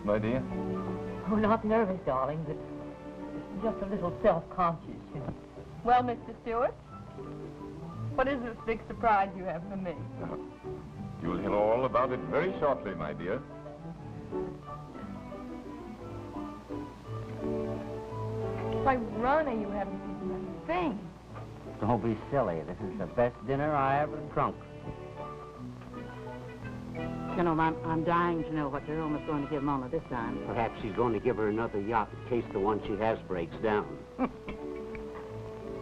My dear? Oh, not nervous, darling, but just a little self-conscious, you know. Well, Mr. Stewart, what is this big surprise you have for me? You'll hear all about it very shortly, my dear. Why, Ronnie, you haven't eaten a thing. Don't be silly. This is the best dinner I ever drunk. You know, I'm dying to know what Jerome is going to give Mona this time. Perhaps he's going to give her another yacht in case the one she has breaks down.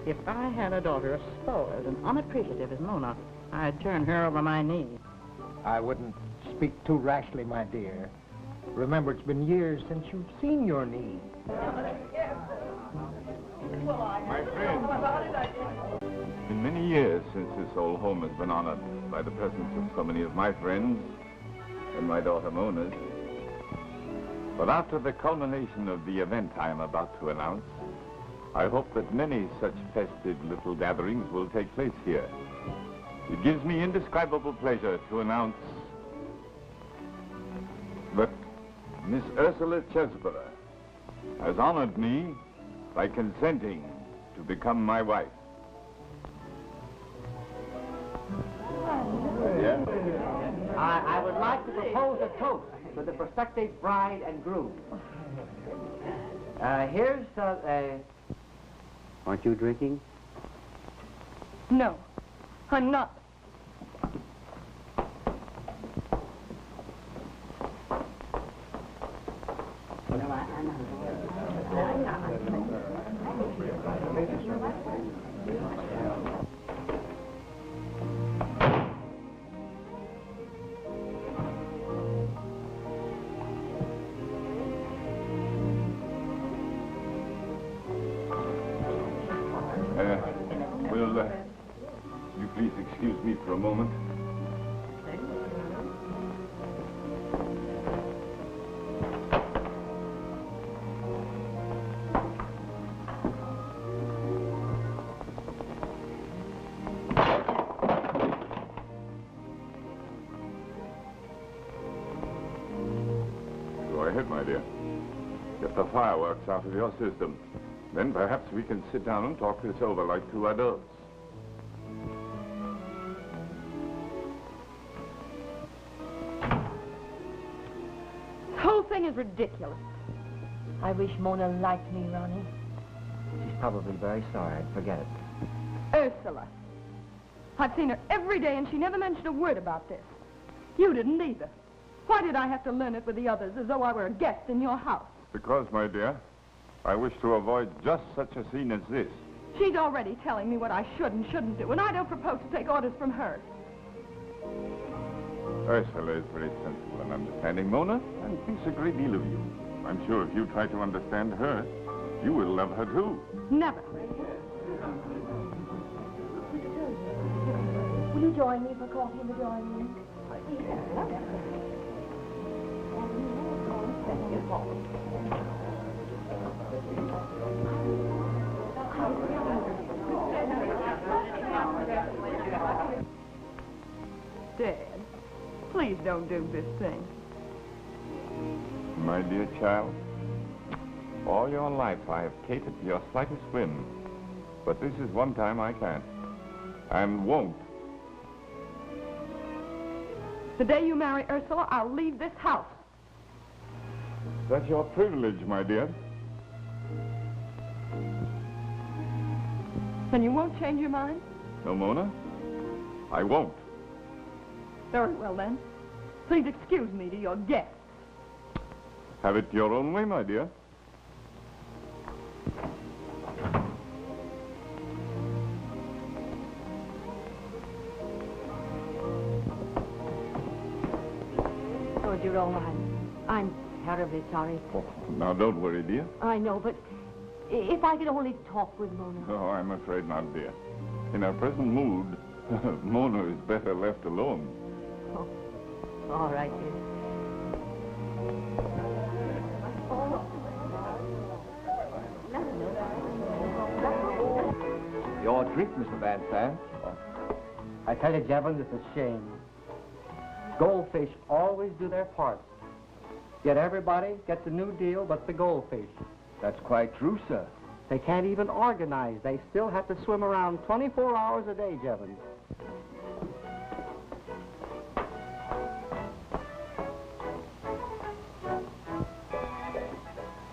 If I had a daughter as spoiled and unappreciative as Mona, I'd turn her over my knees. I wouldn't speak too rashly, my dear. Remember, it's been years since you've seen your knee. My friend, it's been many years since this old home has been honored by the presence of so many of my friends and my daughter Mona's. But after the culmination of the event I am about to announce, I hope that many such festive little gatherings will take place here. It gives me indescribable pleasure to announce that Miss Ursula Chesborough has honored me by consenting to become my wife. I would like to propose a toast to the prospective bride and groom. Here's Aren't you drinking? No, I'm not. Will you please excuse me for a moment? Go ahead, my dear. Get the fireworks out of your system. Then perhaps we can sit down and talk this over like two adults. This whole thing is ridiculous. I wish Mona liked me, Ronnie. She's probably very sorry. Forget it. Ursula. I've seen her every day, and she never mentioned a word about this. You didn't either. Why did I have to learn it with the others as though I were a guest in your house? Because, my dear, I wish to avoid just such a scene as this. She's already telling me what I should and shouldn't do, and I don't propose to take orders from her. Ursula is very sensible and understanding, Mona, and thinks a great deal of you. I'm sure if you try to understand her, you will love her too. Never. Will you join me for coffee in the drawing room? Dad, please don't do this thing. My dear child, all your life I have catered to your slightest whim, but this is one time I can't. and won't. The day you marry Ursula, I'll leave this house. That's your privilege, my dear. Then you won't change your mind? No, Mona, I won't. Very well, then. Please excuse me to your guests. Have it your own way, my dear. Oh, Jerome, I'm terribly sorry. Oh, now, don't worry, dear. I know, but if I could only talk with Mona. Oh, I'm afraid not, dear. In our present mood, Mona is better left alone. Oh, all right, dear. Your drink, Mr. Van Sant. I tell you, Jevons, it's a shame. Goldfish always do their part. Yet everybody gets a new deal but the goldfish. That's quite true, sir. They can't even organize. They still have to swim around 24 hours a day, Jevons.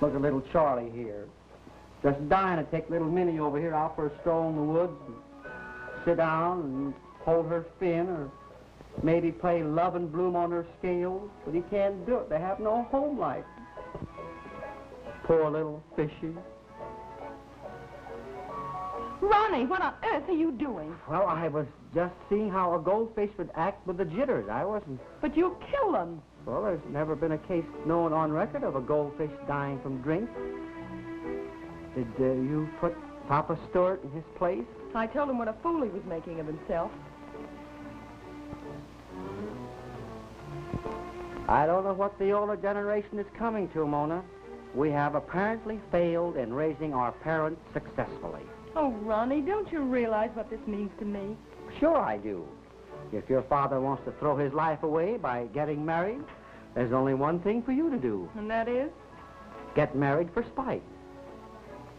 Look at little Charlie here. Just dying to take little Minnie over here out for a stroll in the woods and sit down and hold her fin or maybe play Love and Bloom on her scales, but he can't do it. They have no home life. Poor little fishy. Ronnie, what on earth are you doing? Well, I was just seeing how a goldfish would act with the jitters. I wasn't... But you'll kill them. Well, there's never been a case known on record of a goldfish dying from drink. Did you put Papa Stewart in his place? I told him what a fool he was making of himself. I don't know what the older generation is coming to, Mona. We have apparently failed in raising our parents successfully. Oh, Ronnie, don't you realize what this means to me? Sure I do. If your father wants to throw his life away by getting married, there's only one thing for you to do. And that is? Get married for spite.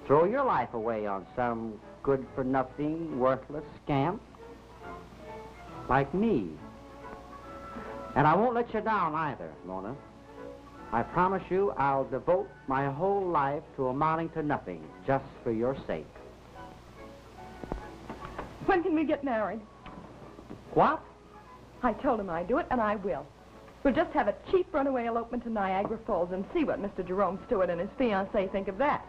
Throw your life away on some good-for-nothing, worthless scamp like me. And I won't let you down either, Mona. I promise you I'll devote my whole life to amounting to nothing just for your sake. When can we get married? What? I told him I'd do it, and I will. We'll just have a cheap runaway elopement to Niagara Falls and see what Mr. Jerome Stewart and his fiancée think of that.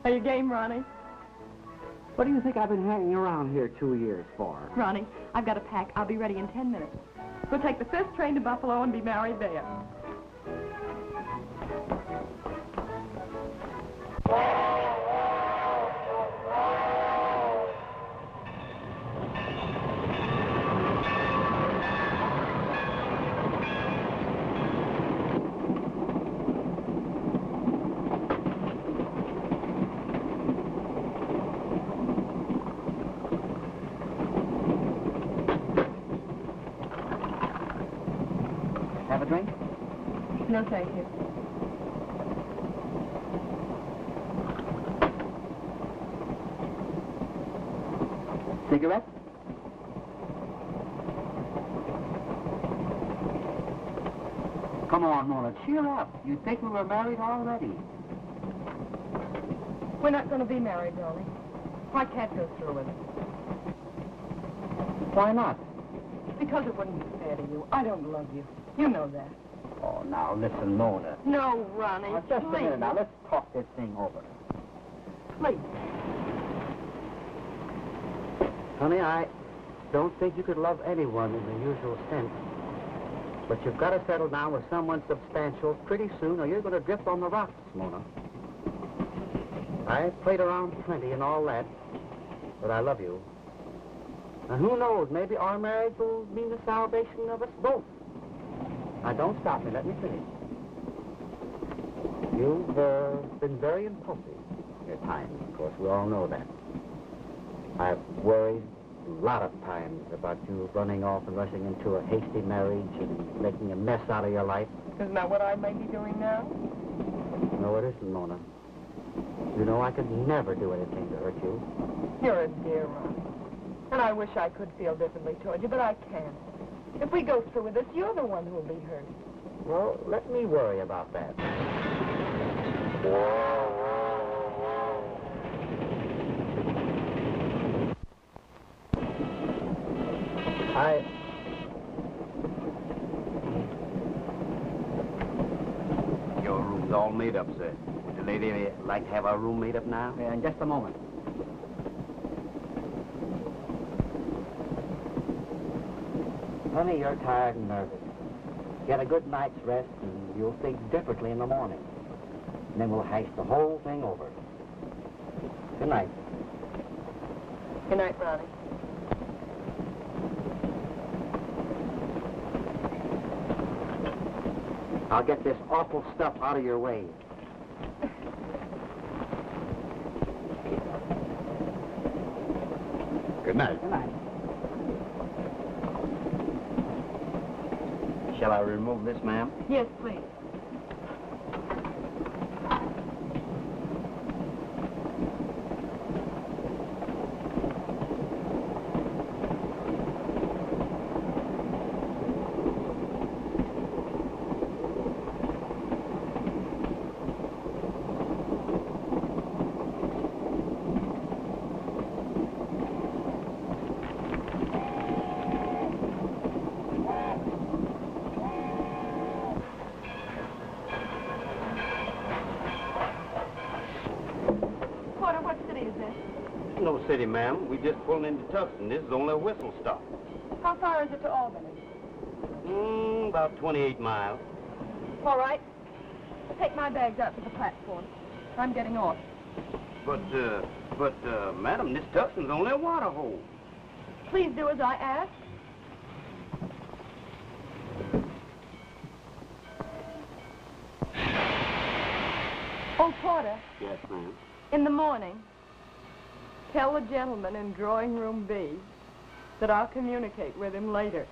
Are you game, Ronnie? What do you think I've been hanging around here 2 years for? Ronnie, I've got to pack. I'll be ready in 10 minutes. We'll take the first train to Buffalo and be married there. Have a drink? No, thank you. Cigarette? Come on, Mona, cheer up. You'd think we were married already. We're not going to be married, Ronnie. I can't go through with it. Why not? Because it wouldn't be fair to you. I don't love you. You know that. Oh, now, listen, Mona. No, Ronnie, Just a please. minute now. Let's talk this thing over. Please. Honey, I don't think you could love anyone in the usual sense. But you've got to settle down with someone substantial pretty soon, or you're going to drift on the rocks, Mona. I played around plenty and all that, but I love you. And who knows, maybe our marriage will mean the salvation of us both. Now, don't stop me. Let me finish. You've been very impulsive at times, of course. We all know that. I've worried a lot of times about you running off and rushing into a hasty marriage and making a mess out of your life. Isn't that what I may be doing now? No, it isn't, Mona. You know I could never do anything to hurt you. You're a dear, Ronnie. And I wish I could feel differently toward you, but I can't. If we go through with this, you're the one who'll be hurt. Well, let me worry about that. Your room's all made up, sir. Would the lady like to have our room made up now? Yeah, in just a moment. Honey, you're tired and nervous. Get a good night's rest, and you'll think differently in the morning. And then we'll hash the whole thing over. Good night. Good night, Ronnie. I'll get this awful stuff out of your way. Good night. Good night. Shall I remove this, ma'am? Yes, please. Porter, what city is this? No city, ma'am. We just pulled into Tucson. This is only a whistle stop. How far is it to Albany? About 28 miles. All right. Take my bags out to the platform. I'm getting off. But, madam, this Tucson's only a water hole. Please do as I ask. Oh, Porter, Yes, ma'am. in the morning, tell the gentleman in drawing room B that I'll communicate with him later.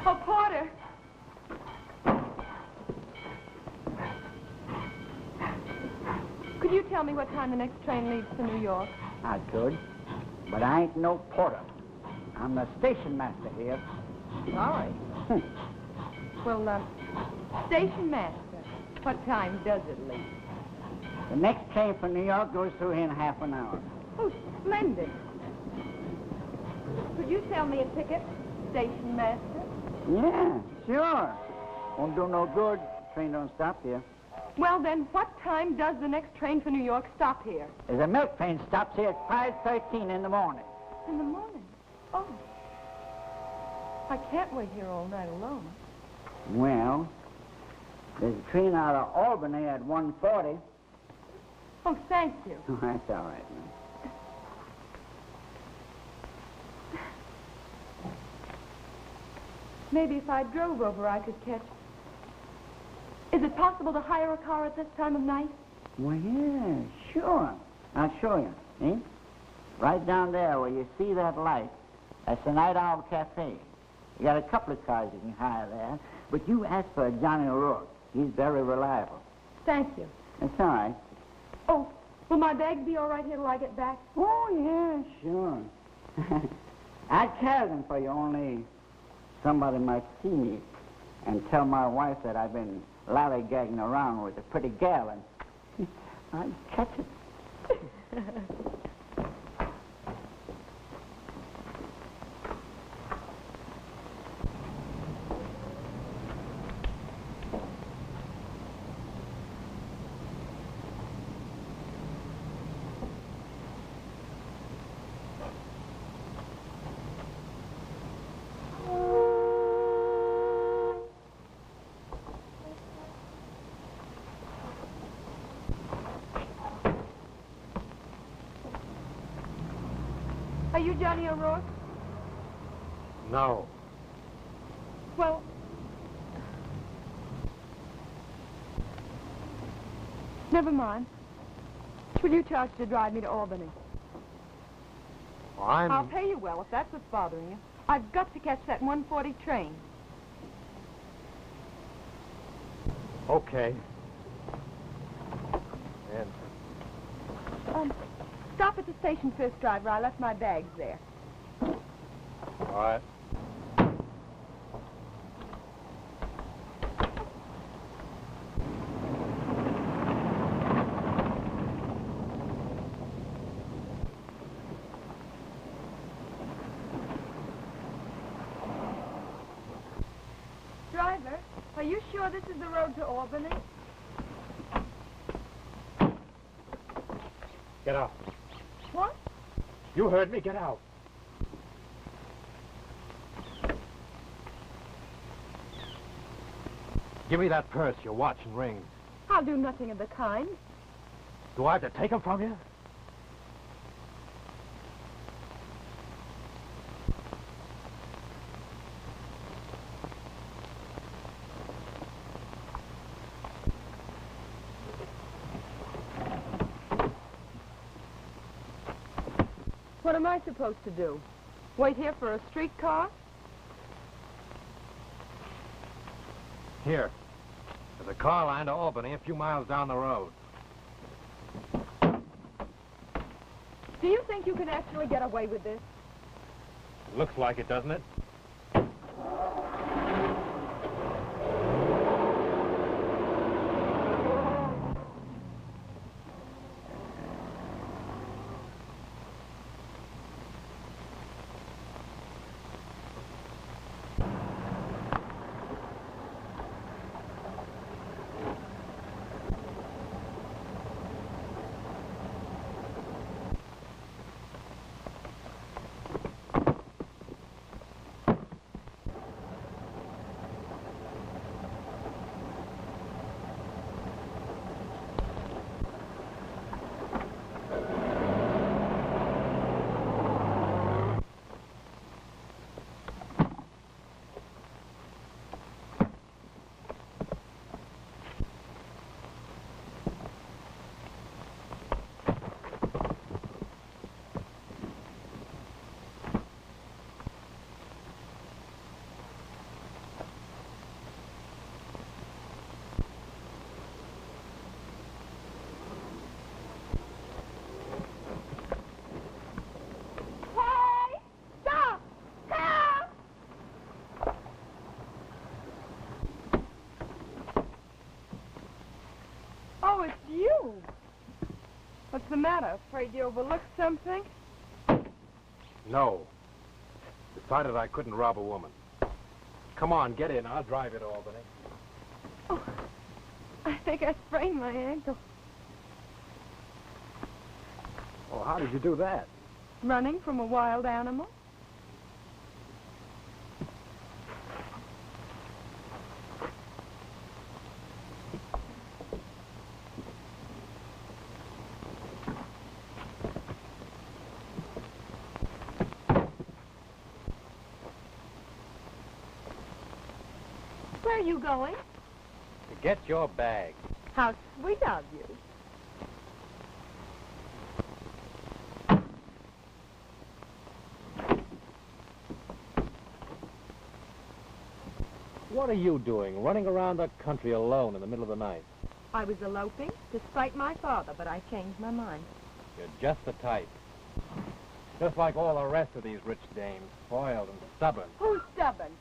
Oh, Porter! Could you tell me what time the next train leaves for New York? I could, but I ain't no porter. I'm the station master here. All right. Well, station master, what time does it leave? The next train for New York goes through here in half an hour. Oh, splendid. Could you sell me a ticket, station master? Yeah, sure. Won't do no good. Train don't stop here. Well, then, what time does the next train for New York stop here? There's a milk train stops here at 5:13 in the morning. In the morning. Oh. I can't wait here all night alone. Well, there's a train out of Albany at 1:40. Oh, thank you. That's all right, man. Maybe if I drove over, I could catch... Is it possible to hire a car at this time of night? Well, yeah, sure. I'll show you, eh? Right down there where you see that light, that's the Night Owl Cafe. You got a couple of cars you can hire there, but you ask for Johnny O'Rourke. He's very reliable. Thank you. That's all right. Oh, will my bags be all right here till I get back? Oh, yeah, sure. I'd carry them for you, only somebody might see me and tell my wife that I've been lollygagging around with a pretty gal, and I'd catch it. Are you Johnny O'Rourke? No. Well, never mind. Will you charge to drive me to Albany? Well, I'll pay you well if that's what's bothering you. I've got to catch that 1:40 train. Okay. And Stop at the station first, driver. I left my bags there. all right. Driver, are you sure this is the road to Albany? Get out. What? You heard me. Get out. Give me that purse, your watch and ring. I'll do nothing of the kind. Do I have to take them from you? What am I supposed to do? Wait here for a streetcar? Here. There's a car line to Albany a few miles down the road. Do you think you can actually get away with this? Looks like it, doesn't it? Oh, it's you. What's the matter? Afraid you overlooked something? No. Decided I couldn't rob a woman. Come on, get in. I'll drive you to Albany. Oh, I think I sprained my ankle. Oh, how did you do that? Running from a wild animal? Where are you going? To get your bag. How sweet of you. What are you doing, running around the country alone in the middle of the night? I was eloping to spite my father, but I changed my mind. You're just the type. Just like all the rest of these rich dames, spoiled and stubborn. Who's stubborn?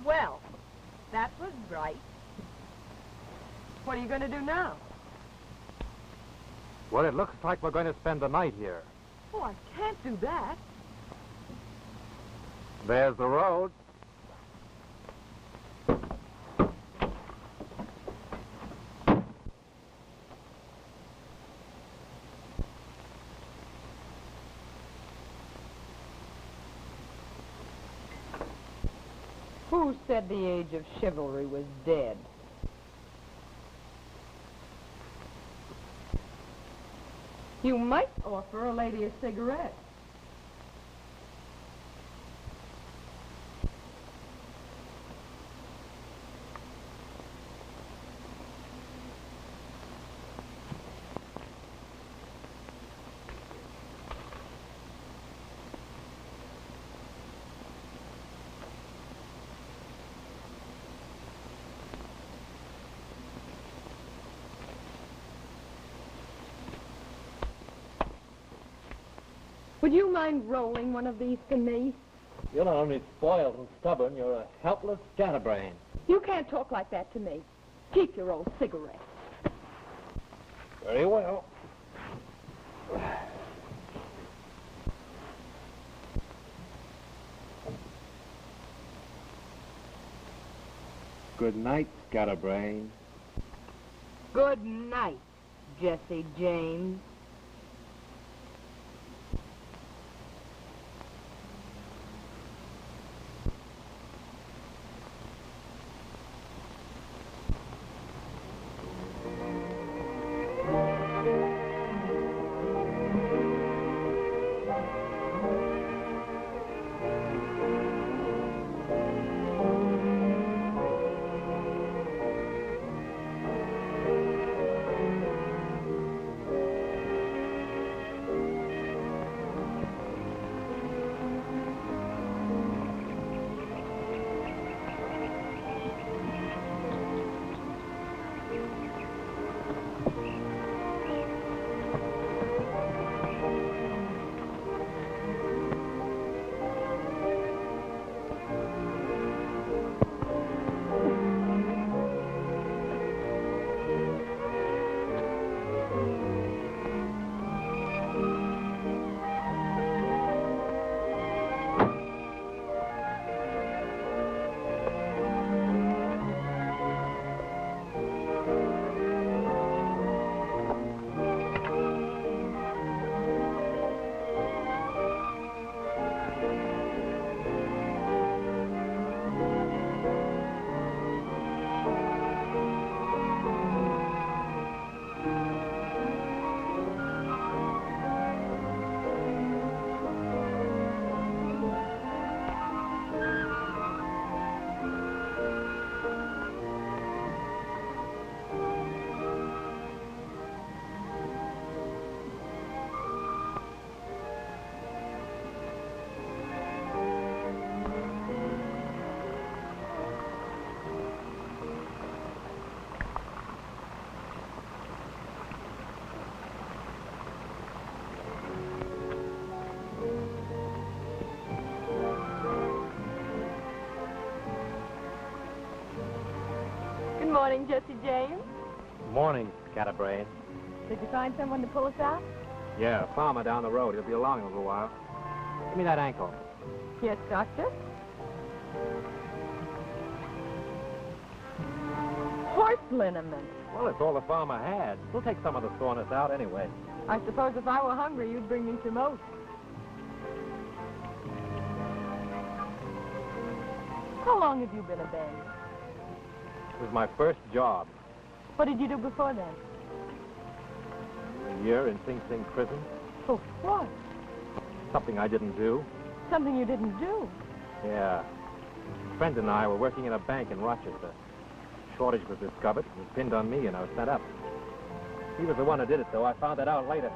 Well, that was bright. What are you going to do now? Well, it looks like we're going to spend the night here. Oh, I can't do that. There's the road. Who said the age of chivalry was dead? You might offer a lady a cigarette. Would you mind rolling one of these for me? You're not only spoiled and stubborn, you're a helpless scatterbrain. You can't talk like that to me. Keep your old cigarette. Very well. Good night, scatterbrain. Good night, Jesse James. Good morning, Jesse James. Morning, scatterbrain. Did you find someone to pull us out? Yeah, farmer down the road. He'll be along in a little while. Give me that ankle. Yes, Doctor. Horse liniment. Well, it's all the farmer had. We'll take some of the soreness out anyway. I suppose if I were hungry, you'd bring me some oats. How long have you been a babe? It was my first job. What did you do before then? A year in Sing Sing prison. For what? Something I didn't do. Something you didn't do. Yeah. A friend and I were working in a bank in Rochester. Shortage was discovered. It was pinned on me, and I was sent up. He was the one who did it, though. I found that out later.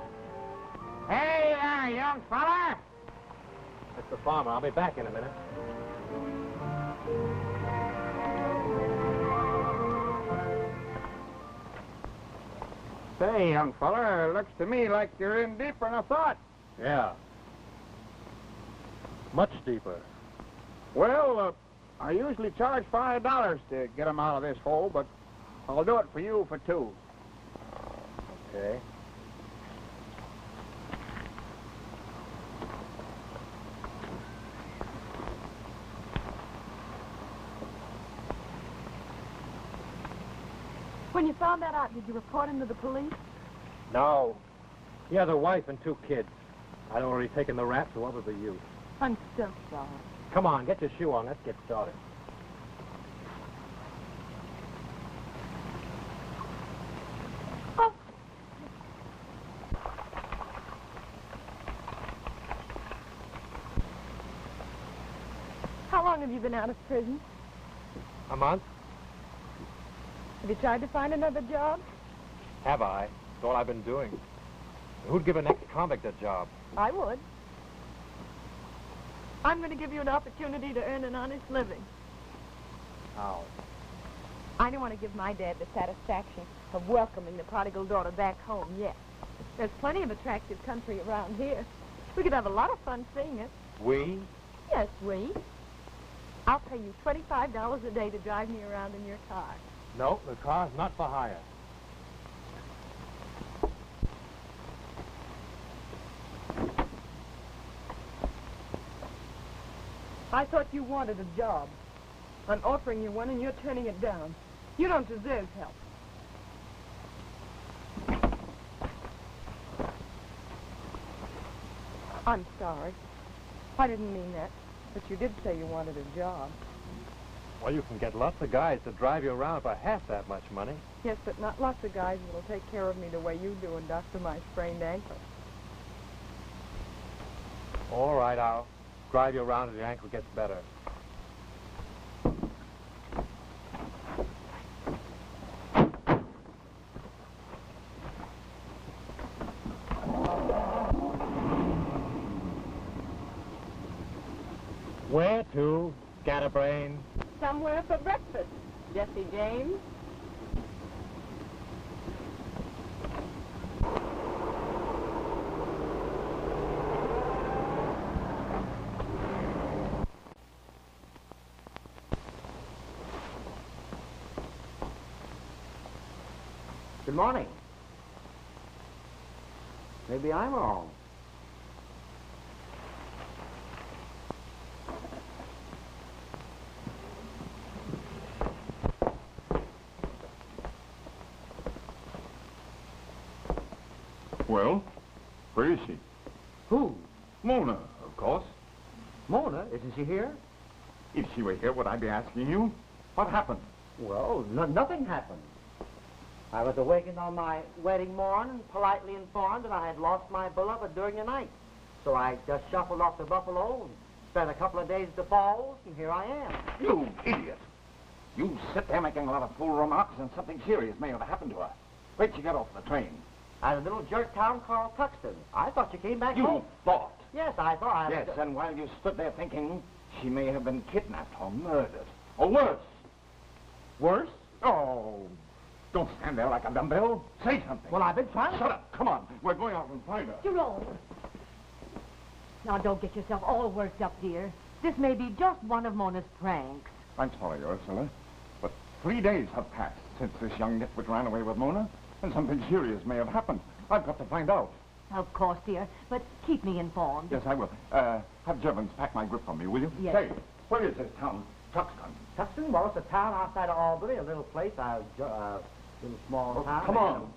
Hey there, young fella. That's the farmer. I'll be back in a minute. Say, young fella, looks to me like you're in deeper than I thought. Yeah. Much deeper. Well, I usually charge $5 to get 'em out of this hole, but I'll do it for you for $2. Okay. When you found that out, did you report him to the police? No. He has a wife and 2 kids. I'd already taken the rap, so what was the use? I'm so sorry. Come on, get your shoe on. Let's get started. Oh. How long have you been out of prison? A month? Have you tried to find another job? Have I? That's all I've been doing. Who'd give an ex-convict a job? I would. I'm going to give you an opportunity to earn an honest living. How? I don't want to give my dad the satisfaction of welcoming the prodigal daughter back home yet. There's plenty of attractive country around here. We could have a lot of fun seeing it. We? Yes, we. I'll pay you $25 a day to drive me around in your car. No, the car's not for hire. I thought you wanted a job. I'm offering you one and you're turning it down. You don't deserve help. I'm sorry. I didn't mean that. But you did say you wanted a job. Well, you can get lots of guys to drive you around for half that much money. Yes, but not lots of guys will take care of me the way you do and doctor my sprained ankle. All right, I'll drive you around till your ankle gets better. Where to, scatterbrain? Somewhere for breakfast, Jesse James. Good morning. Maybe I'm wrong. Well, where is she? Who? Mona, of course. Mona? Isn't she here? If she were here, would I be asking you? What happened? Well, nothing happened. I was awakened on my wedding morn and politely informed that I had lost my beloved during the night. So I just shuffled off to Buffalo and spent a couple of days at the falls, and here I am. You idiot. You sit there making a lot of fool remarks and something serious may have happened to her. Where'd she get off the train? At a little jerk town called Tuxton. I thought you came back You home. thought? Yes, I thought. Yes, and while you stood there thinking, she may have been kidnapped or murdered. Or worse. Worse? Oh, don't stand there like a dumbbell. Say something. Well, I've been trying to... Shut up. Come on. We're going out and find her. Jerome. Now, don't get yourself all worked up, dear. This may be just one of Mona's pranks. I'm sorry, Ursula, but 3 days have passed since this young nitwit ran away with Mona, and something serious may have happened. I've got to find out. Of course, dear, but keep me informed. Yes, I will. Have Jevons pack my grip for me, will you? Yes. Say, where is this town? Tuxton. Tuxton? Well, it's a town outside of Albany, a little place, little small town. Come on.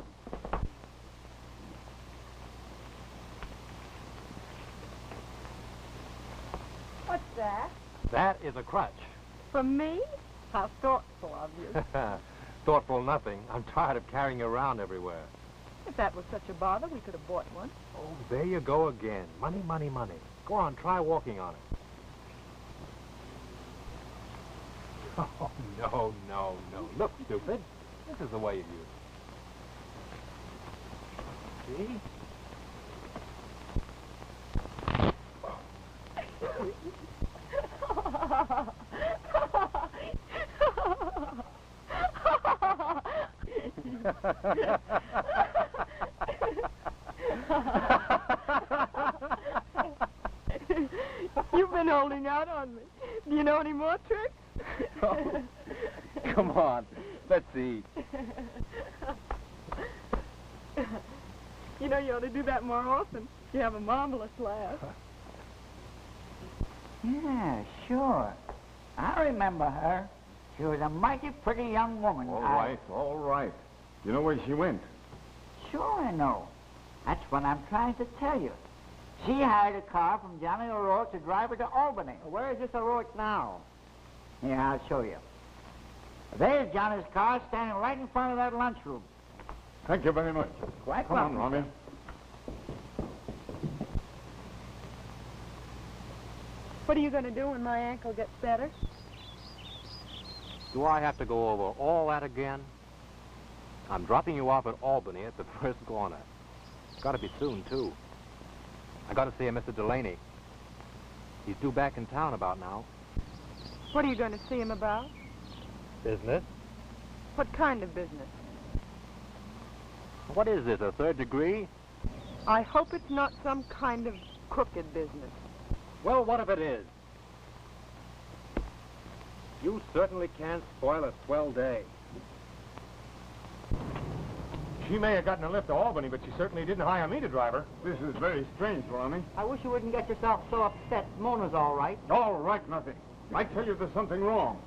What's that? That is a crutch. For me? How thoughtful of you. Thoughtful nothing. I'm tired of carrying you around everywhere. If that was such a bother, we could have bought one. Oh, there you go again. Money, money, money. Go on, try walking on it. Oh, no, no, no. Look, stupid. This is the way you use it. See? You've been holding out on me. Do you know any more tricks? Oh, come on. Let's eat. You know, you ought to do that more often. You have a marvelous laugh. Yeah, sure. I remember her. She was a mighty pretty young woman. All right, all right. You know where she went? Sure I know. That's what I'm trying to tell you. She hired a car from Johnny O'Rourke to drive her to Albany. Where is this O'Rourke now? Here, I'll show you. There's Johnny's car standing right in front of that lunchroom. Thank you very much. Quite Come on, welcome. Ronnie. What are you going to do when my ankle gets better? Do I have to go over all that again? I'm dropping you off at Albany at the first corner. It's got to be soon, too. I got to see Mr. Delaney. He's due back in town about now. What are you going to see him about? Business? What kind of business? What is this, a third degree? I hope it's not some kind of crooked business. Well, what if it is? You certainly can spoil a swell day. She may have gotten a lift to Albany, but she certainly didn't hire me to drive her. This is very strange, Ronnie. I wish you wouldn't get yourself so upset. Mona's all right. All right, nothing. I tell you there's something wrong.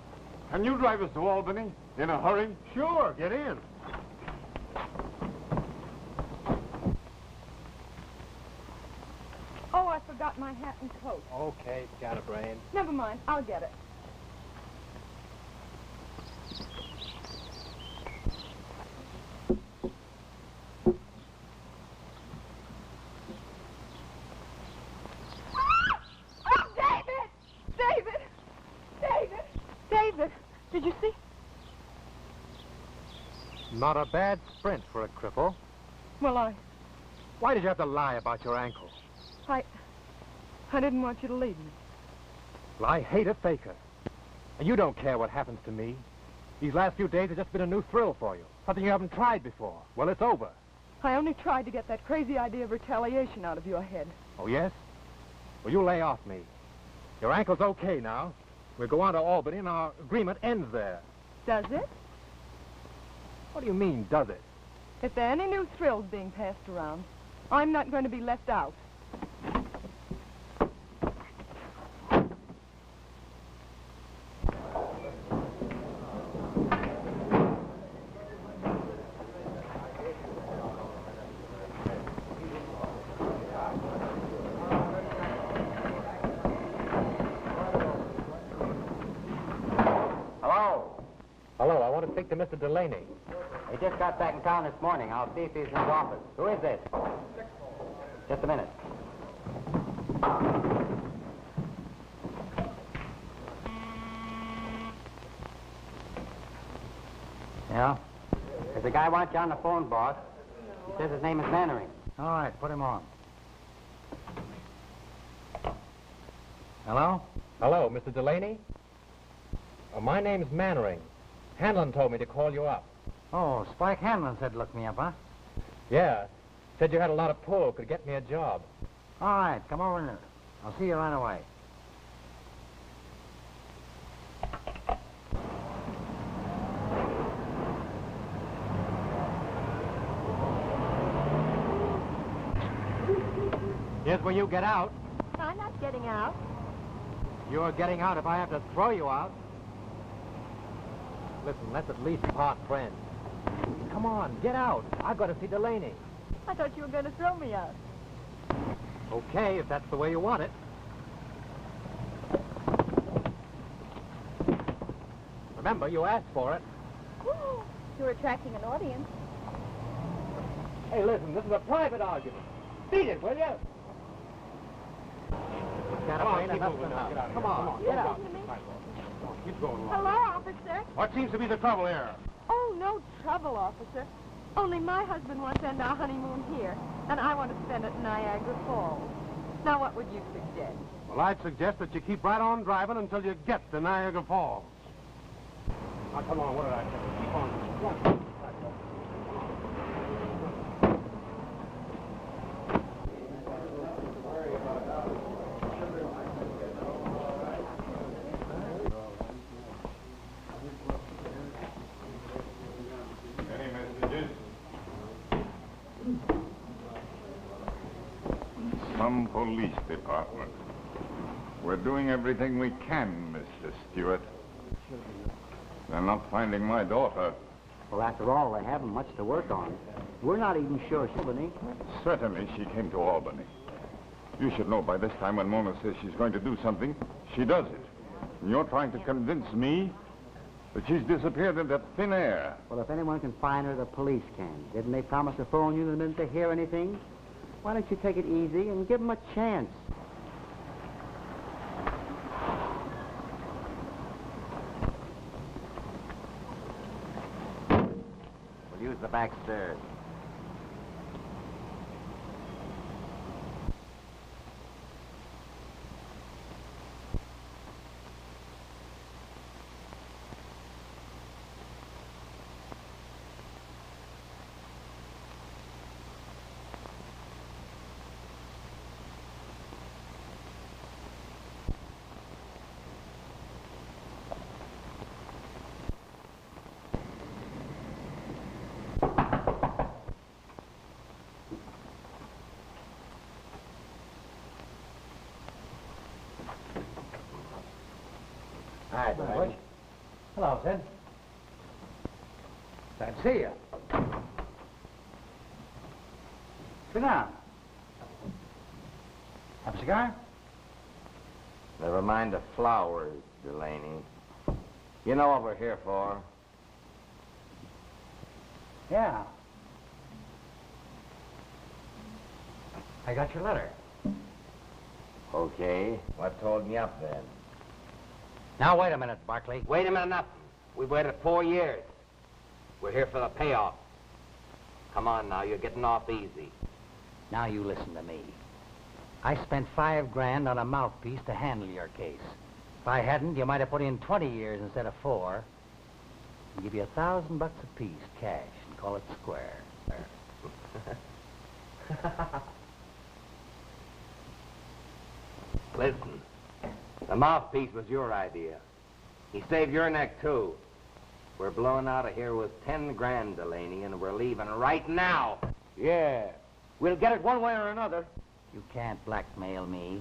Can you drive us to Albany in a hurry? Sure, get in. Oh, I forgot my hat and coat. Okay, scatterbrain. Never mind, I'll get it. Oh, David! David! Did you see? Not a bad sprint for a cripple. Well, Why did you have to lie about your ankle? I didn't want you to leave me. Well, I hate a faker. And you don't care what happens to me. These last few days have just been a new thrill for you. Something you haven't tried before. Well, it's over. I only tried to get that crazy idea of retaliation out of your head. Oh, yes? Well, you lay off me. Your ankle's okay now. We'll go on to Albany, and our agreement ends there. Does it? What do you mean, does it? If there are any new thrills being passed around, I'm not going to be left out. Hello, I want to speak to Mr. Delaney. He just got back in town this morning. I'll see if he's in his office. Who is this? Just a minute. Yeah? There's a guy wants you on the phone, boss. He says his name is Mannering. All right, put him on. Hello? Hello, Mr. Delaney? My name's Mannering. Hanlon told me to call you up. Oh, Spike Hanlon said look me up, huh? Yeah. Said you had a lot of pull, could get me a job. All right, come over in. I'll see you right away. Here's where you get out. I'm not getting out. You're getting out if I have to throw you out. Listen, let's at least part friends. Come on, get out. I've got to see Delaney. I thought you were going to throw me out. Okay, if that's the way you want it. Remember, you asked for it. Ooh, you're attracting an audience. Hey, listen, this is a private argument. Beat it, will you? Come on, keep moving now. Come on, Get out. Keep going along. Hello, officer. What seems to be the trouble here? Oh, no trouble, officer. Only my husband wants to end our honeymoon here, and I want to spend it in Niagara Falls. Now, what would you suggest? Well, I'd suggest that you keep right on driving until you get to Niagara Falls. Now, come on, what did I tell you? Keep on. Come on. Any messages? Some police department. We're doing everything we can, Mr. Stewart. They're not finding my daughter. Well, after all, they haven't much to work on. We're not even sure she's Albany. Certainly she came to Albany. You should know by this time when Mona says she's going to do something, she does it. And you're trying to convince me that she's disappeared into thin air. Well, if anyone can find her, the police can. Didn't they promise to phone you the minute they hear anything? Why don't you take it easy and give them a chance? We'll use the back stairs. Hi, George. Hello, Sid. Glad to see you. Sit down. Have a cigar? Never mind the flowers, Delaney. You know what we're here for. Yeah. I got your letter. Okay. What's holding you up then? Now, wait a minute, Barkley. Wait a minute, nothing. We've waited 4 years. We're here for the payoff. Come on now, you're getting off easy. Now you listen to me. I spent $5 grand on a mouthpiece to handle your case. If I hadn't, you might have put in 20 years instead of 4. I'll give you $1,000 apiece, cash, and call it square. Listen, the mouthpiece was your idea. He saved your neck, too. We're blowing out of here with 10 grand, Delaney, and we're leaving right now. Yeah. We'll get it one way or another. You can't blackmail me.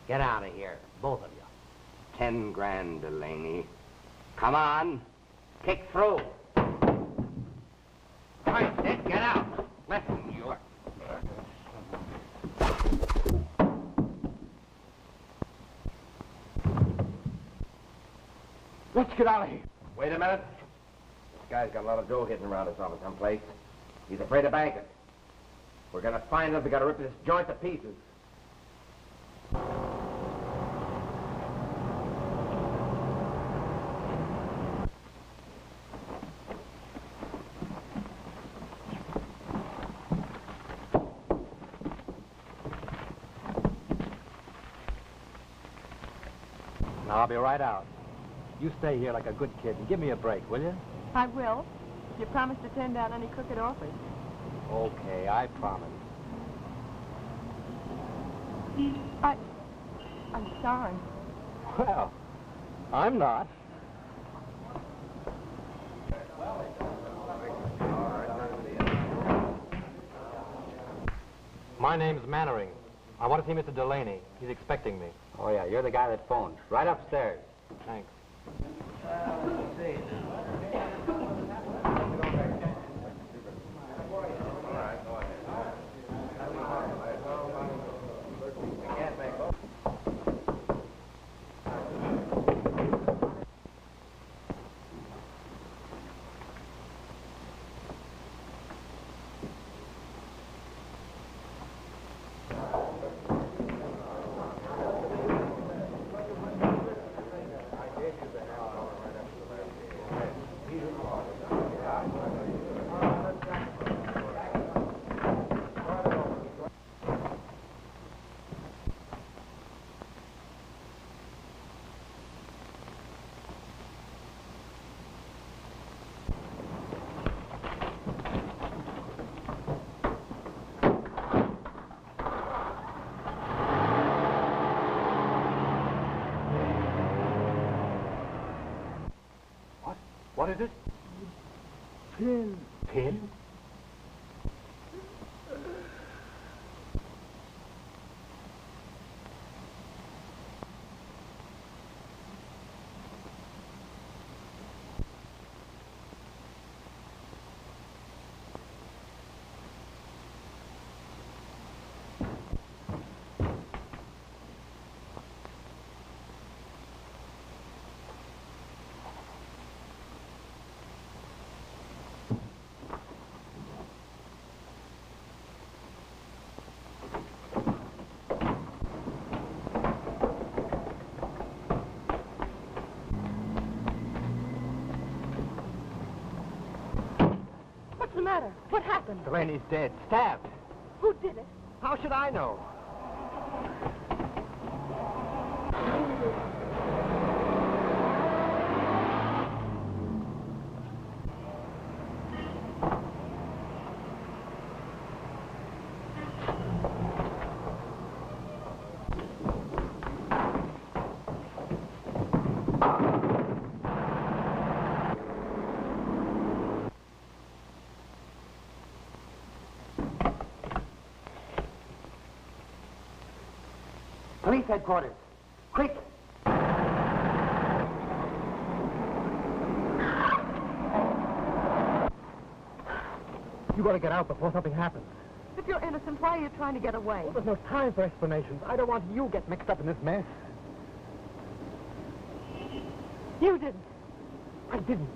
Get out of here, both of you. 10 grand, Delaney. Come on. Kick through. Right, Sid, get out. Listen, you... Let's get out of here. Wait a minute. This guy's got a lot of dough hidden around his office someplace. He's afraid to bank it. We're gonna find him. We gotta rip this joint to pieces. Now, I'll be right out. You stay here like a good kid and give me a break, will you? I will. You promise to turn down any crooked offers. Okay, I promise. I'm sorry. Well, I'm not. My name's Mannering. I want to see Mr. Delaney. He's expecting me. Oh, yeah, you're the guy that phoned. Right upstairs. Thanks. What is it? Pin. Pin? matter? What happened? Delaney's dead. Stabbed. Who did it? How should I know? Police headquarters. Quick! You gotta get out before something happens. If you're innocent, why are you trying to get away? Well, there's no time for explanations. I don't want you to get mixed up in this mess. You didn't. I didn't.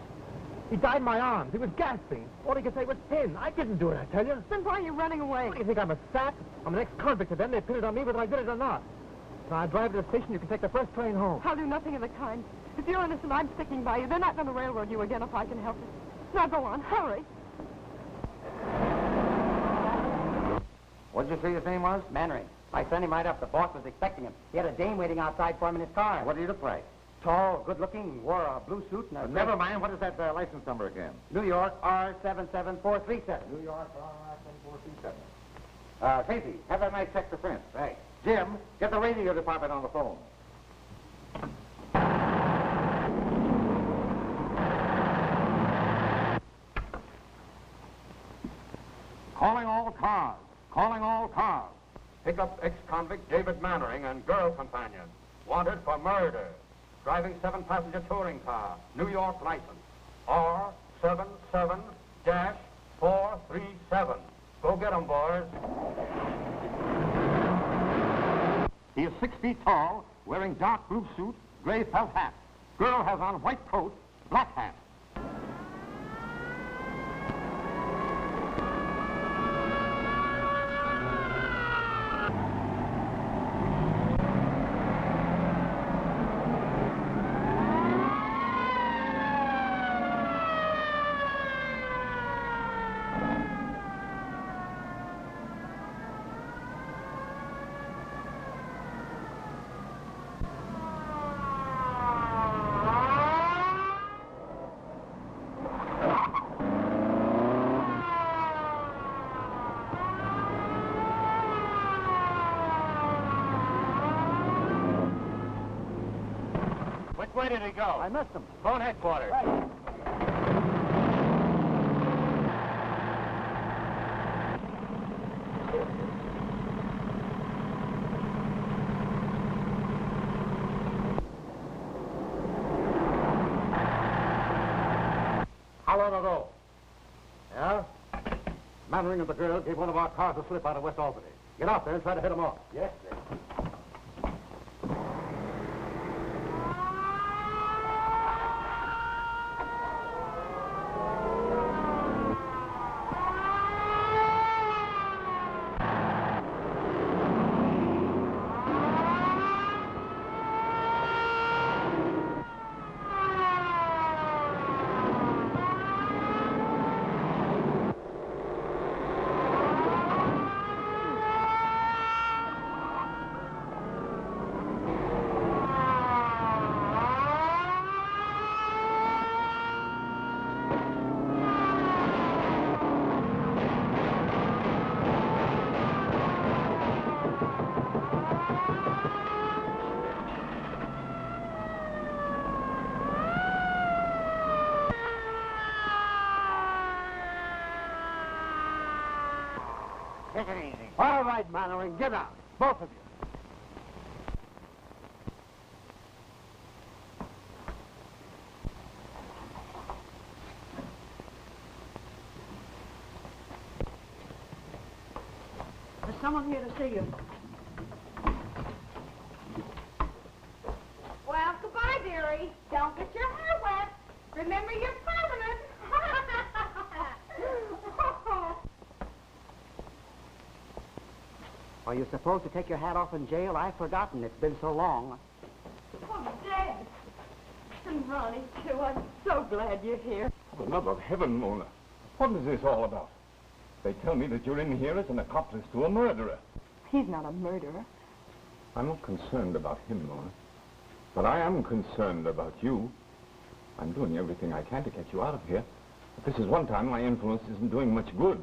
He died in my arms. He was gasping. All he could say was pin. I didn't do it, I tell you. Then why are you running away? What do you think, I'm a sap? I'm an ex-convict to them. They pinned it on me whether I did it or not. Now, I drive to the station. You can take the first train home. I'll do nothing of the kind. If you're innocent, I'm sticking by you. They're not going to railroad you again if I can help it. Now go on, hurry. What did you say his name was? Mannering. I sent him right up. The boss was expecting him. He had a dame waiting outside for him in his car. What did he look like? Tall, good-looking, wore a blue suit and a... Never mind. What is that license number again? New York R77437. New York R77437. Casey, have that night check the prints. Right. Jim, get the radio department on the phone. Calling all cars. Calling all cars. Pick up ex-convict David Mannering and girl companion. Wanted for murder. Driving 7-passenger touring car. New York license. R77-437. Go get him, boys. He is 6 feet tall, wearing dark blue suit, gray felt hat. Girl has on white coat, black hat. Where did he go? I missed him. Phone headquarters. Right. How long ago? Yeah? Mannering and the girl gave one of our cars a slip out of West Albany. Get out there and try to hit him off. Yes, sir. Take it easy. All right, Mannering, get out. Both of you. There's someone here to see you. Well, goodbye, dearie. Don't get your hair wet. Remember you're permanent. Are you supposed to take your hat off in jail? I've forgotten. It's been so long. Oh, Dad. And Ronnie, too. I'm so glad you're here. For the love of heaven, Mona. What is this all about? They tell me that you're in here as an accomplice to a murderer. He's not a murderer. I'm not concerned about him, Mona. But I am concerned about you. I'm doing everything I can to get you out of here. But this is one time my influence isn't doing much good.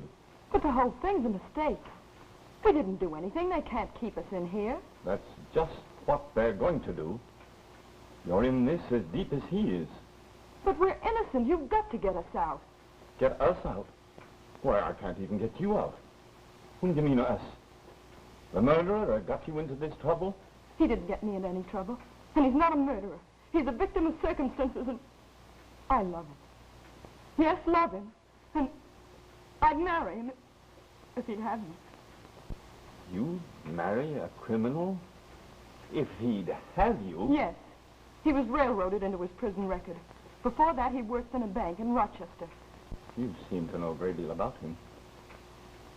But the whole thing's a mistake. We didn't do anything. They can't keep us in here. That's just what they're going to do. You're in this as deep as he is. But we're innocent. You've got to get us out. Get us out? Why, I can't even get you out. Whom do you mean, us? The murderer that got you into this trouble? He didn't get me into any trouble. And he's not a murderer. He's a victim of circumstances, and I love him. Yes, love him. And I'd marry him if he'd have me. You marry a criminal? If he'd have you? Yes. He was railroaded into his prison record. Before that, he worked in a bank in Rochester. You seem to know a great deal about him.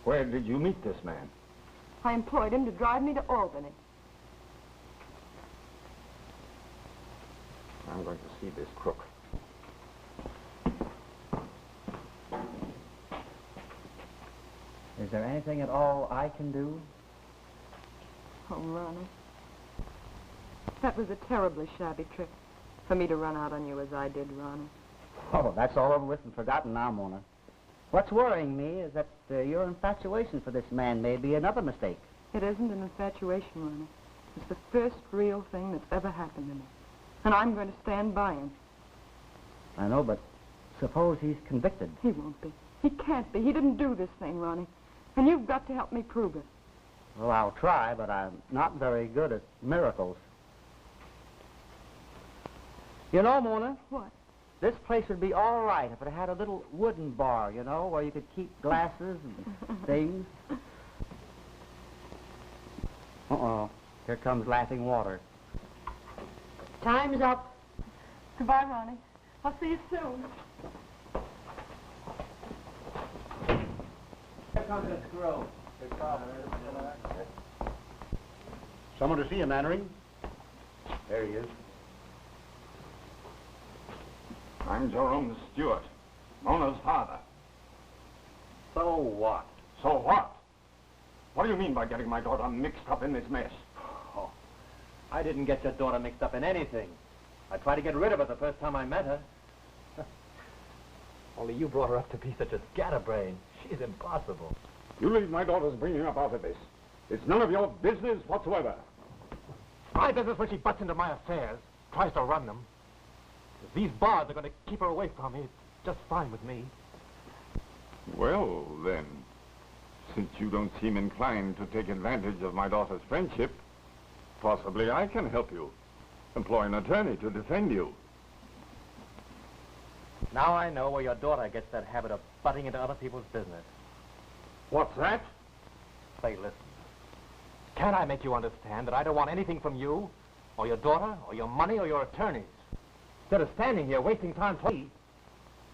Where did you meet this man? I employed him to drive me to Albany. I'm going to see this crook. Is there anything at all I can do? Oh, Ronnie. That was a terribly shabby trick for me to run out on you as I did, Ronnie. Oh, that's all over with and forgotten now, Mona. What's worrying me is that your infatuation for this man may be another mistake. It isn't an infatuation, Ronnie. It's the first real thing that's ever happened to me. And I'm going to stand by him. I know, but suppose he's convicted. He won't be. He can't be. He didn't do this thing, Ronnie. And you've got to help me prove it. Well, I'll try, but I'm not very good at miracles. You know, Mona, What? this place would be all right if it had a little wooden bar, you know, where you could keep glasses and things. Uh-oh. Here comes laughing water. Time's up. Goodbye, Ronnie. I'll see you soon. Here comes the squirrel. Someone to see you, Mannering. There he is. I'm Jerome Stewart, Mona's father. So what? So what? What do you mean by getting my daughter mixed up in this mess? Oh, I didn't get your daughter mixed up in anything. I tried to get rid of her the first time I met her. Only you brought her up to be such a scatterbrain. She's impossible. You leave my daughter's bringing up out of this. It's none of your business whatsoever. My business when she butts into my affairs, tries to run them. If these bars are going to keep her away from me, it's just fine with me. Well, then, since you don't seem inclined to take advantage of my daughter's friendship, possibly I can help you. Employ an attorney to defend you. Now I know where your daughter gets that habit of butting into other people's business. What's that? Say, listen. Can't I make you understand that I don't want anything from you, or your daughter, or your money, or your attorneys? Instead of standing here wasting time talking,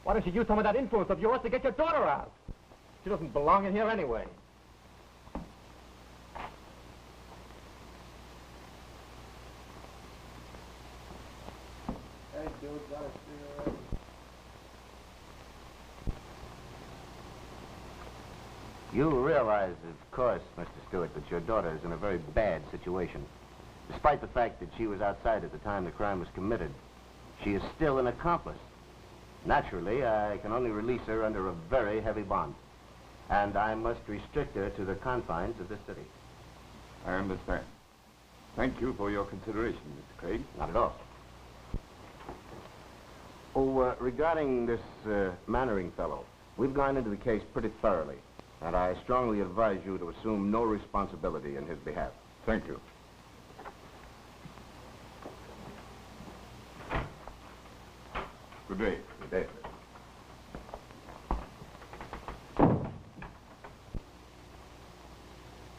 why don't you use some of that influence of yours to get your daughter out? She doesn't belong in here anyway. You realize, of course, Mr. Stewart, that your daughter is in a very bad situation. Despite the fact that she was outside at the time the crime was committed, she is still an accomplice. Naturally, I can only release her under a very heavy bond. And I must restrict her to the confines of this city. I understand. Thank you for your consideration, Mr. Craig. Not at all. Oh, regarding this Mannering fellow, we've gone into the case pretty thoroughly. And I strongly advise you to assume no responsibility in his behalf. Thank you. Good day. Good day.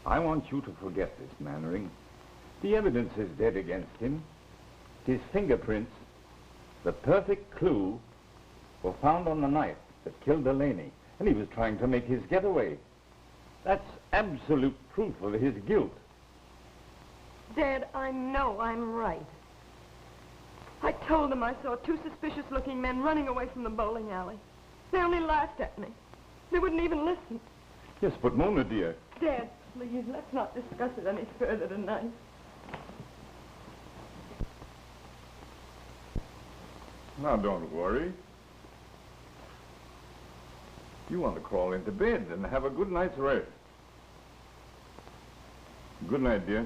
I want you to forget this, Mannering. The evidence is dead against him. His fingerprints, the perfect clue, were found on the knife that killed Delaney. And he was trying to make his getaway. That's absolute proof of his guilt. Dad, I know I'm right. I told them I saw two suspicious-looking men running away from the bowling alley. They only laughed at me. They wouldn't even listen. Yes, but Mona, dear. Dad, please, let's not discuss it any further tonight. Now, don't worry. You want to crawl into bed and have a good night's rest. Good night, dear.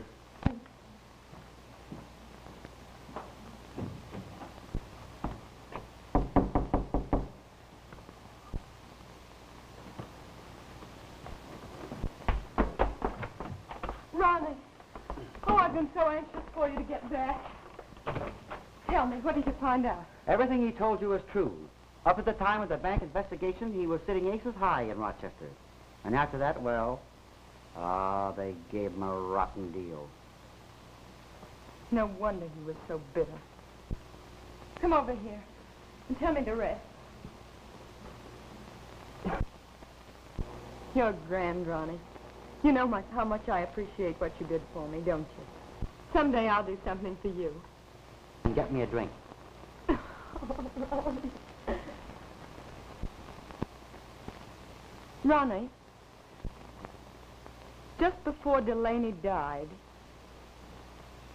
Ronnie. Oh, I've been so anxious for you to get back. Tell me, what did you find out? Everything he told you is true. Up at the time of the bank investigation, he was sitting aces high in Rochester. And after that, well, they gave him a rotten deal. No wonder he was so bitter. Come over here and tell me the rest. You're grand, Ronnie. You know how much I appreciate what you did for me, don't you? Someday I'll do something for you. And get me a drink. Oh, Ronnie. Ronnie, just before Delaney died,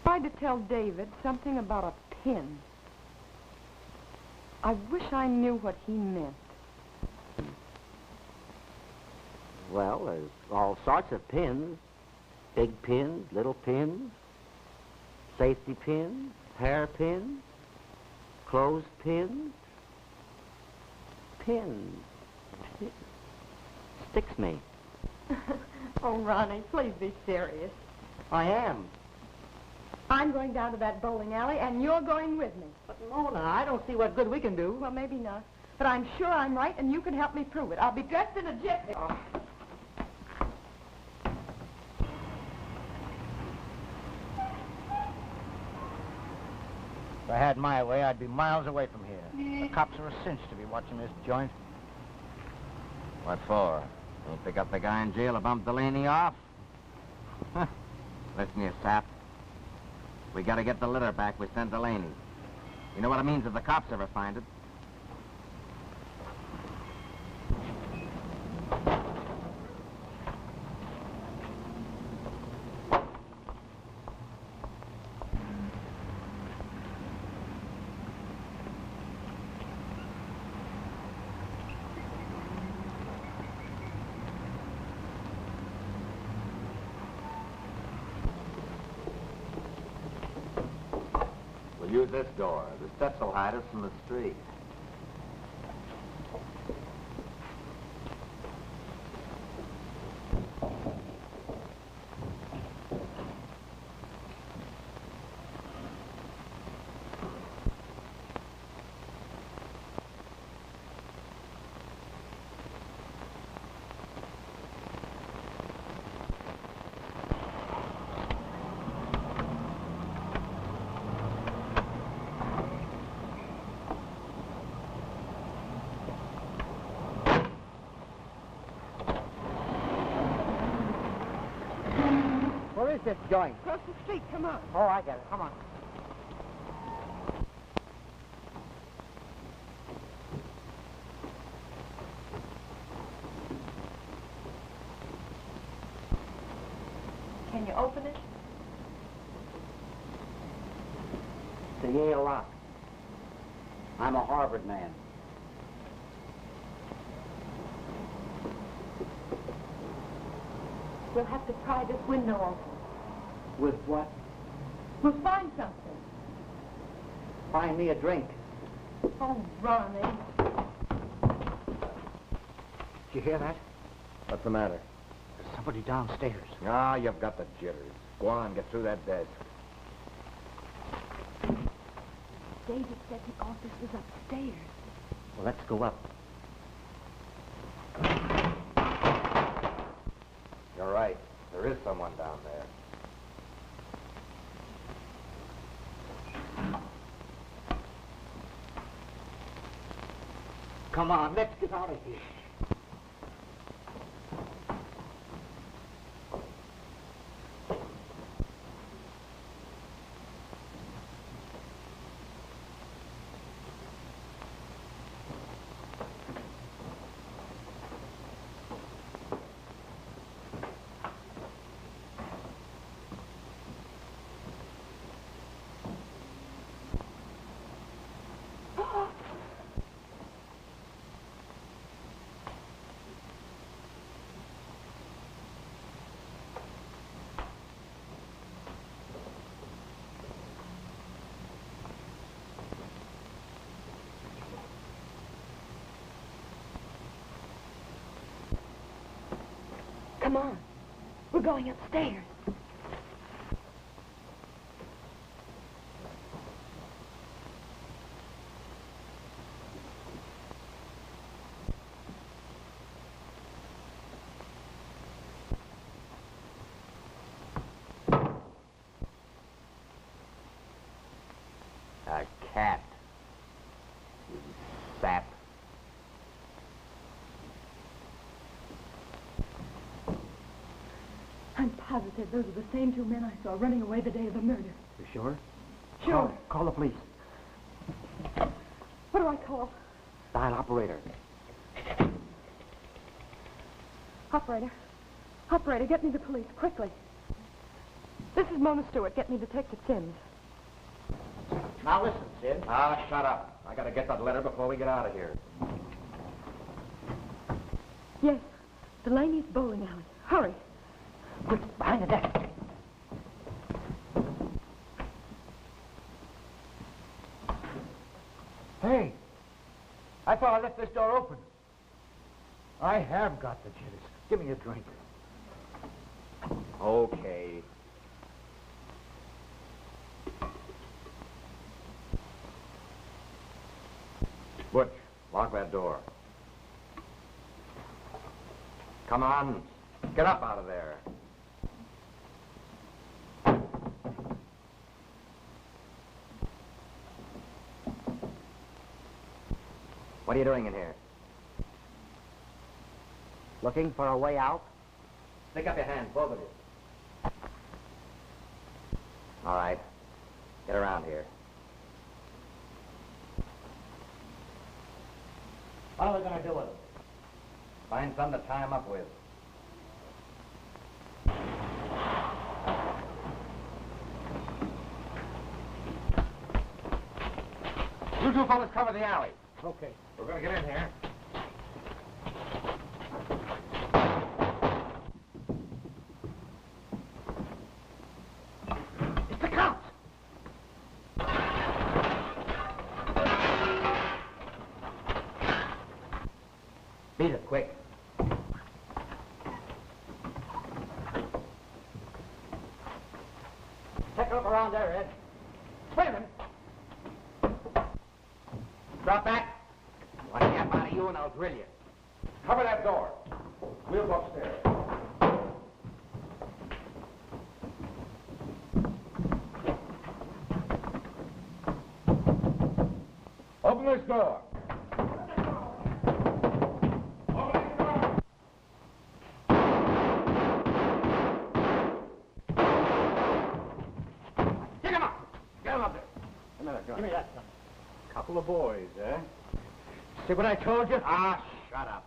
I tried to tell David something about a pin. I wish I knew what he meant. Well, there's all sorts of pins. Big pins, little pins, safety pins, hair pins, clothes pins. Pins. Sticks me. Oh, Ronnie, please be serious. I am. I'm going down to that bowling alley, and you're going with me. But Mona, I don't see what good we can do. Well, maybe not. But I'm sure I'm right, and you can help me prove it. I'll be dressed in a jiffy. If I had my way, I'd be miles away from here. The cops are a cinch to be watching this joint. What for? You pick up the guy in jail who bumped Delaney off? Listen, you sap. We gotta get the litter back we sent Delaney. You know what it means if the cops ever find it? We'll use this door. The steps will hide us from the street. Where is this joint? Across the street, come on. Oh, I get it. Come on. Can you open it? It's a Yale lock. I'm a Harvard man. We'll have to pry this window open. With what? We'll find something. Find me a drink. Oh, Ronnie. Did you hear that? What's the matter? There's somebody downstairs. Ah, you've got the jitters. Go on, get through that desk. David said the office was upstairs. Well, let's go up. You're right. There is someone down there. Come on, let's get out of here. Come on. We're going upstairs. A cat. You sap. I'm positive those are the same two men I saw running away the day of the murder. You sure? Sure. Call the police. What do I call? Dial operator. Operator. Operator, get me the police, quickly. This is Mona Stewart. Get me Detective Sims. Now listen, Sid. Ah, shut up. I gotta get that letter before we get out of here. Yes, Delaney's bowling alley. Hurry. Quick, behind the desk. Hey, I thought I left this door open. I have got the jitters. Give me a drink. Okay. Butch, lock that door. Come on. Get up out of there. What are you doing in here? Looking for a way out? Stick up your hands, both of you. All right. Get around here. What are we going to do with them? Find something to tie them up with. You two fellas cover the alley. Okay. We're going to get in here. It's the cops! Beat it, quick. Take a look around there, Ed. Wait a minute. Drop back. Want to get out of you and I'll drill you. Cover that door. We'll go upstairs. Open this door. Get him up. Get him up there. Give me that, son. Couple of boys, eh? See what I told you? Ah, shut up.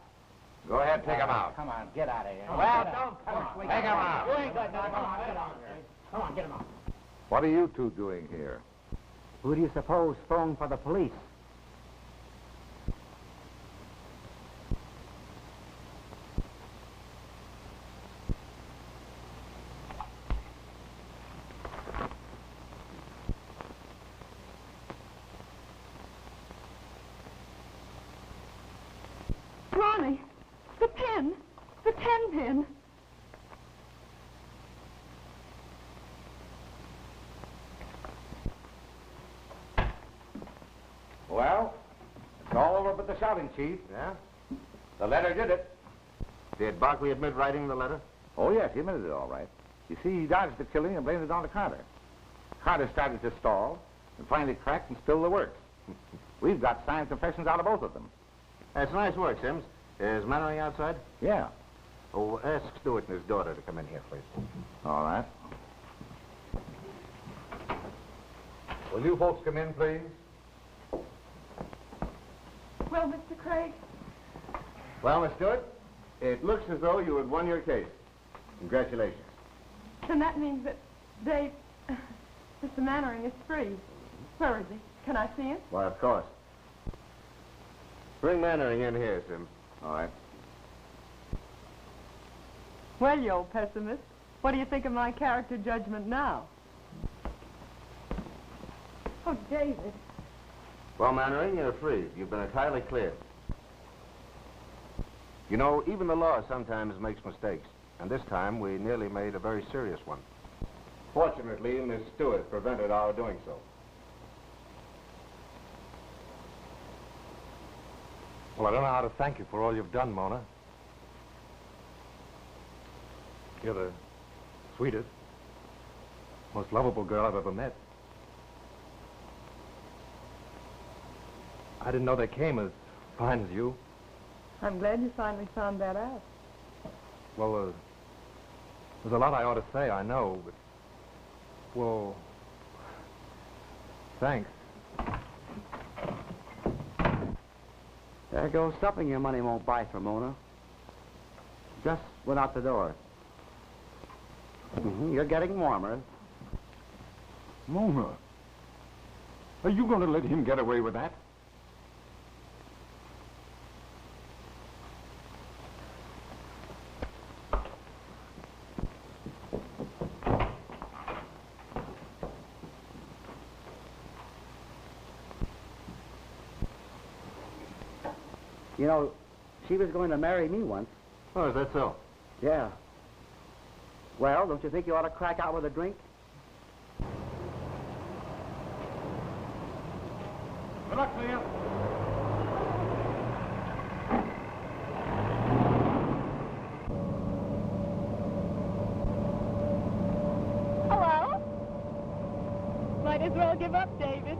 Go ahead, take him out. Come on, get out of here. Well, don't come on. Take him out. You ain't got nothing. Come on, get out. Come on, get him out. What are you two doing here? Who do you suppose phoned for the police? Ronnie, the pen. The 10 pin. Well, it's all over but the shouting, Chief. Yeah? The letter did it. Did Barkley admit writing the letter? Oh, yes, he admitted it all right. You see, he dodged the killing and blamed it on to Carter. Carter started to stall and finally cracked and spilled the works. We've got signed confessions out of both of them. That's nice work, Sims. Is Mannering outside? Yeah. Oh, ask Stewart and his daughter to come in here, please. All right. Will you folks come in, please? Well, Mr. Craig, Well, Miss Stewart, it looks as though you had won your case. Congratulations. then that means that they... Mr. Mannering is free. Where is he? Can I see him? Why, of course. Bring Mannering in here, Sims. All right. Well, you old pessimist. What do you think of my character judgment now? Oh, David. Well, Mannering, you're free. You've been entirely cleared. You know, even the law sometimes makes mistakes. And this time, we nearly made a very serious one. Fortunately, Miss Stewart prevented our doing so. Well, I don't know how to thank you for all you've done, Mona. You're the sweetest, most lovable girl I've ever met. I didn't know they came as fine as you. I'm glad you finally found that out. Well, there's a lot I ought to say, I know, but... Well... Thanks. There goes something your money won't buy for Mona. Just went out the door. You're getting warmer. Mona, are you going to let him get away with that? You know, she was going to marry me once. Oh, is that so? Yeah. Well, don't you think you ought to crack out with a drink? Good luck to you. Hello? Might as well give up, David.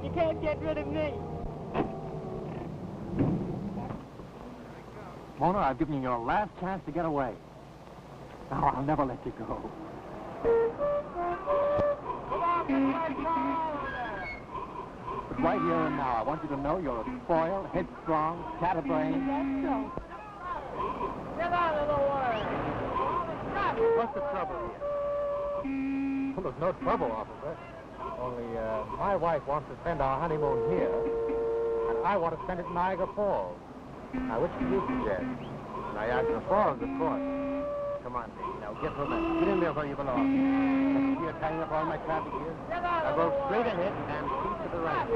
You can't get rid of me. Mona, I've given you your last chance to get away. Now, I'll never let you go. But right here and now, I want you to know you're a spoiled, headstrong, scatterbrained. That's so. Get out of the way. What's the trouble here? Well, there's no trouble, officer. Only, my wife wants to spend our honeymoon here, and I want to spend it in Niagara Falls. Now, which do you suggest? Niagara Falls, of course. Come on, baby. Now, get from it. Get in there where you belong. See you're tying up all my traffic here? Now, go straight ahead and keep to the right.